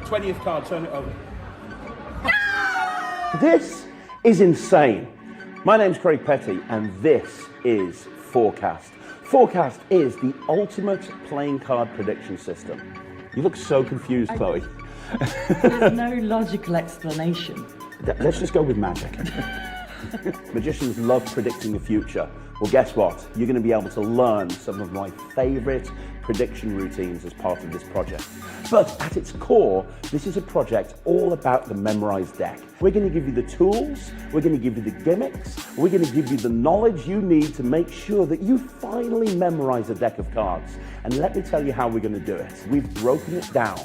20th card, turn it over. This is insane. My name's Craig Petty, and this is Forecast. Forecast is the ultimate playing card prediction system. You look so confused, Chloe. There's no logical explanation. Let's just go with magic. Magicians love predicting the future. Well, guess what? You're going to be able to learn some of my favourite prediction routines as part of this project. But at its core, this is a project all about the memorized deck. We're going to give you the tools, we're going to give you the gimmicks, we're going to give you the knowledge you need to make sure that you finally memorize a deck of cards. And let me tell you how we're going to do it. We've broken it down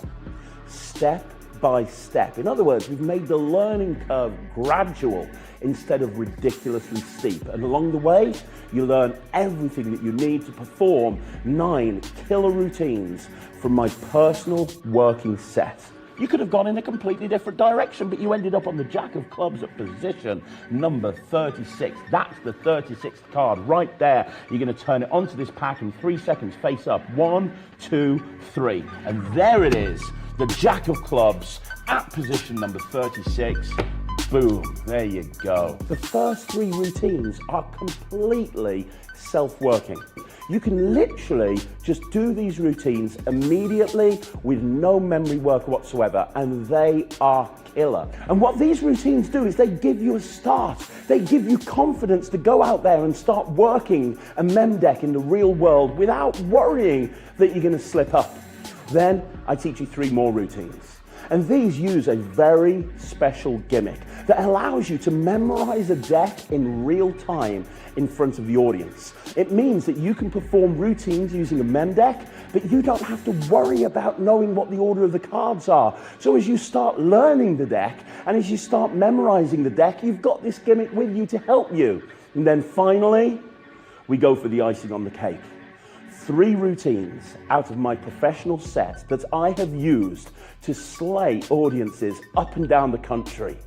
step by step. In other words, we've made the learning curve gradual instead of ridiculously steep. And along the way, you learn everything that you need to perform 9 killer routines from my personal working set. You could have gone in a completely different direction, but you ended up on the Jack of Clubs at position number 36. That's the 36th card right there. You're going to turn it onto this pack in 3 seconds, face up. 1, 2, 3. And there it is, the Jack of Clubs at position number 36. Boom, there you go. The first 3 routines are completely self-working. You can literally just do these routines immediately with no memory work whatsoever, and they are killer. And what these routines do is they give you a start. They give you confidence to go out there and start working a mem deck in the real world without worrying that you're going to slip up. Then I teach you 3 more routines. And these use a very special gimmick that allows you to memorize a deck in real time in front of the audience. It means that you can perform routines using a mem deck, but you don't have to worry about knowing what the order of the cards are. So as you start learning the deck and as you start memorizing the deck, you've got this gimmick with you to help you. And then finally, we go for the icing on the cake. 3 routines out of my professional set that I have used to slay audiences up and down the country.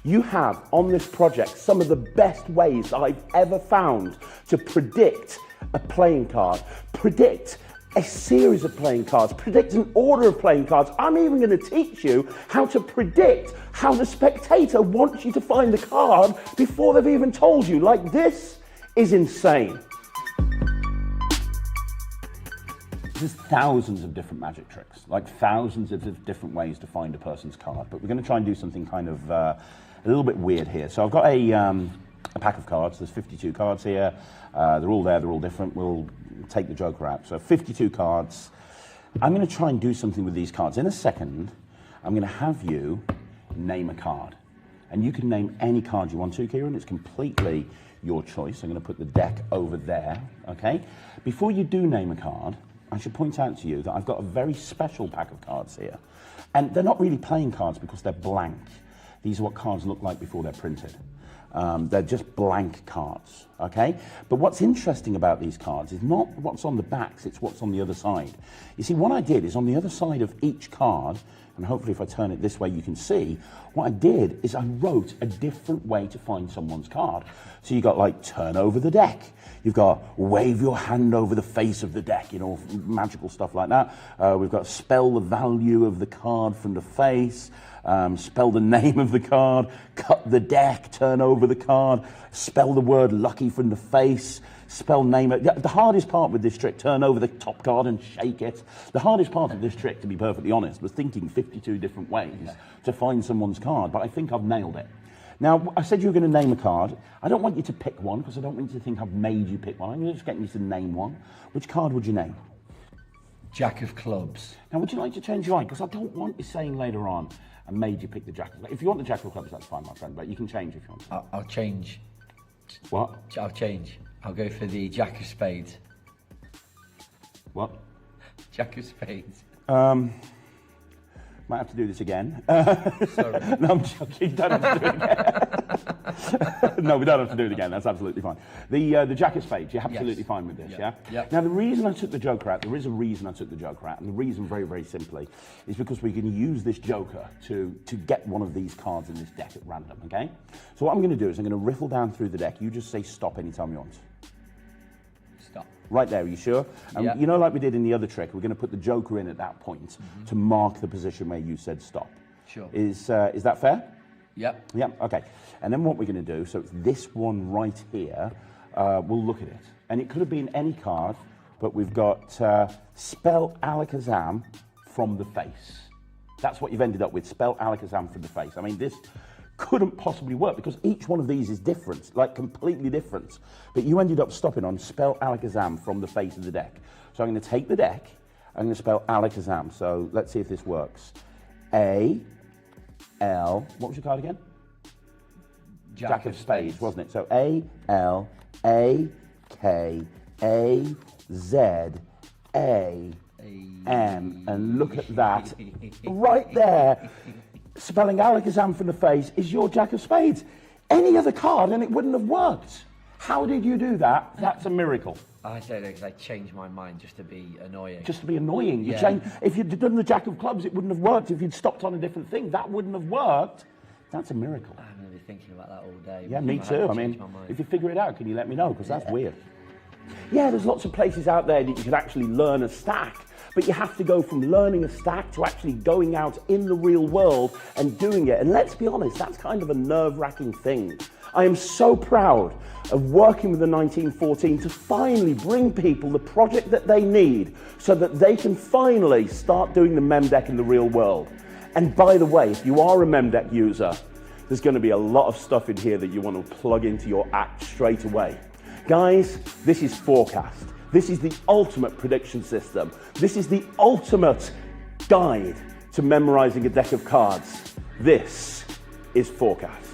You have on this project some of the best ways I've ever found to predict a playing card, predict a series of playing cards, predict an order of playing cards. I'm even going to teach you how to predict how the spectator wants you to find the card before they've even told you. Like, this is insane. There's thousands of different magic tricks, like thousands of different ways to find a person's card, but we're going to try and do something kind of a little bit weird here. So I've got a pack of cards. There's 52 cards here. They're all there, they're all different. We'll take the joker out. So 52 cards. I'm going to try and do something with these cards. In a second, I'm going to have you name a card. And you can name any card you want to, Kieran. It's completely your choice. I'm going to put the deck over there, okay? Before you do name a card, I should point out to you that I've got a very special pack of cards here. And they're not really playing cards because they're blank. These are what cards look like before they're printed. They're just blank cards, okay? But what's interesting about these cards is not what's on the backs, it's what's on the other side. You see, what I did is on the other side of each card, and hopefully if I turn it this way you can see, what I did is I wrote a different way to find someone's card. So you got like turn over the deck. You've got wave your hand over the face of the deck, you know, magical stuff like that. We've got spell the value of the card from the face, spell the name of the card, cut the deck, turn over the card, spell the word lucky from the face, spell name it. The hardest part with this trick, turn over the top card and shake it. The hardest part of this trick, to be perfectly honest, was thinking 52 different ways to find someone's card, but I think I've nailed it. Now, I said you were going to name a card. I don't want you to pick one because I don't want you to think I've made you pick one. I'm just getting you to name one. Which card would you name? Jack of Clubs. Now, would you like to change your mind? Because I don't want you saying later on, I made you pick the Jack of Clubs. If you want the Jack of Clubs, that's fine, my friend, but you can change if you want. I'll change. What? I'll change. I'll go for the Jack of Spades. What? Jack of Spades. Might have to do this again. Sorry. No, I'm joking. You don't have to do it again. No, we don't have to do it again. That's absolutely fine. The Jack of Spades, you're absolutely fine with this, yeah? Yep. Now, the reason I took the Joker out, there is a reason I took the Joker out, and the reason, very, very simply, is because we can use this Joker to get one of these cards in this deck at random, okay? So what I'm going to do is I'm going to riffle down through the deck. You just say stop anytime you want. Stop. Right there, are you sure? And Yeah. you know, like we did in the other trick, we're going to put the joker in at that point to mark the position where you said stop. Sure. Is that fair? Yep. Yeah, okay. And then what we're going to do, so it's this one right here, we'll look at it. And it could have been any card, but we've got spell Alakazam from the face. That's what you've ended up with, spell Alakazam from the face. I mean, this couldn't possibly work because each one of these is different, like completely different. But you ended up stopping on spell Alakazam from the face of the deck. So I'm going to take the deck, I'm going to spell Alakazam. So let's see if this works. A, L, what was your card again? Jack of Spades, wasn't it? So A, L, A, K, A, Z, A, M, and look at that. Right there, spelling Alakazam from the face is your Jack of Spades. Any other card and it wouldn't have worked. How did you do that? That's a miracle. I don't know, because I changed my mind just to be annoying. Just to be annoying. You Yeah. change, if you'd done the Jack of Clubs, it wouldn't have worked. If you'd stopped on a different thing, that wouldn't have worked. That's a miracle. I'm going to be thinking about that all day. Yeah, me had too. to I change mean, my mind. if you figure it out, can you let me know? Because that's weird. Yeah, there's lots of places out there that you could actually learn a stack, but you have to go from learning a stack to actually going out in the real world and doing it. And let's be honest, that's kind of a nerve-wracking thing. I am so proud of working with the 1914 to finally bring people the project that they need so that they can finally start doing the mem deck in the real world. And by the way, if you are a mem deck user, there's going to be a lot of stuff in here that you want to plug into your act straight away. Guys, this is Forecast. This is the ultimate prediction system. This is the ultimate guide to memorizing a deck of cards. This is Forecast.